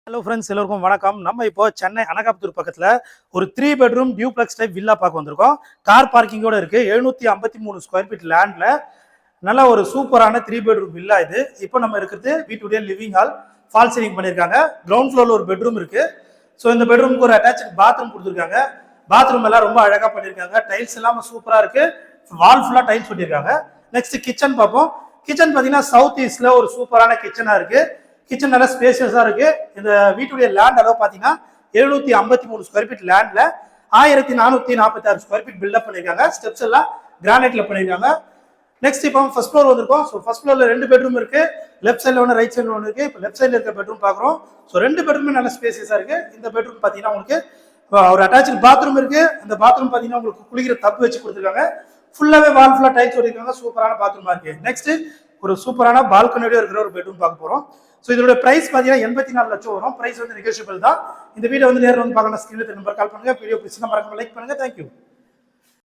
Hello friends, எல்லோருக்கும் வணக்கம். நம்ம இப்போ சென்னை அனகாபுத்தூர் பக்கத்தில் ஒரு 3 பெட்ரூம் டியூப்ளெக்ஸ் டைப் வில்லா பார்க்க வந்திருக்கோம். கார் பார்க்கிங்கோட இருக்கு. 753 ஸ்கொயர் ஃபீட் லேண்ட்ல நல்ல ஒரு சூப்பரான 3 பெட்ரூம் வில்லா இது. இப்போ நம்ம இருக்கிறது வீட்டுடைய லிவிங் ஹால். ஃபால் சீலிங் பண்ணியிருக்காங்க. கிரவுண்ட் ஃப்ளோர்ல ஒரு பெட்ரூம் இருக்கு. ஸோ இந்த பெட்ரூமுக்கு ஒரு அட்டாச் பாத்ரூம் கொடுத்துருக்காங்க. பாத்ரூம் எல்லாம் ரொம்ப அழகா பண்ணியிருக்காங்க. டைல்ஸ் எல்லாம் சூப்பரா இருக்கு. வால் ஃபுல்லா டைல்ஸ் பண்ணியிருக்காங்க. நெக்ஸ்ட் கிச்சன் பார்ப்போம். கிச்சன் பார்த்தீங்கன்னா சவுத் ஈஸ்ட்ல ஒரு சூப்பரான கிச்சனா இருக்கு. கிச்சன் நல்லா ஸ்பேசியஸா இருக்கு. இந்த வீட்டுடைய லேண்ட் அளவு பாத்தீங்கன்னா 753 ஸ்கொயர் ஃபீட் லேண்ட்ல 1446 ஸ்கொயர் ஃபீட் பில்டப் பண்ணிருக்காங்க. ஸ்டெப்ஸ் எல்லாம் கிரானைட்ல பண்ணிருக்காங்க. நெக்ஸ்ட் இப்போ ஃபர்ஸ்ட் ஃப்ளோர் வந்திருக்கோம். ஸோ ஃபர்ஸ்ட் ஃப்ளோர்ல 2 பெட்ரூம் இருக்கு. லெஃப்ட் சைட்ல ஒன்று, ரைட் சைட்ல ஒன்று இருக்கு. இப்போ லெஃப்ட் சைட்ல இருக்க பெட்ரூம் பாக்குறோம். ஸோ 2 பெட்ரூமே நல்ல ஸ்பேசியஸா இருக்கு. இந்த பெட்ரூம் பாத்தீங்கன்னா உங்களுக்கு ஒரு அட்டாச் பாத்ரூம் இருக்கு. அந்த பாத்ரூம் பாத்தீங்கன்னா உங்களுக்கு குளிக்கிற தப்பு வச்சு கொடுத்துருக்காங்க. ஃபுல்லாவே வால் ஃபுல்லா டைல்ஸ் ஒட்டிருக்காங்க. சூப்பரான பாத்ரூமா இருக்கு. நெக்ஸ்ட் ஒரு சூப்பரான பால்கனியோட இருக்கிற ஒரு பெட்ரூம் பார்க்க போறோம். ஸோ இதோட பிரைஸ் பார்த்தீங்கன்னா 84 லட்சம் வரும். பிரைஸ் வந்து நெகோஷியபிள் தான். இந்த வீடியோ வந்து நேரில் வந்து பார்க்கலாம். ஸ்கிரீன்ல நம்பர் கால் பண்ணுங்க. வீடியோ பிடிச்சிருந்தா மறக்காம லைக் பண்ணுங்க. தேங்க்யூ.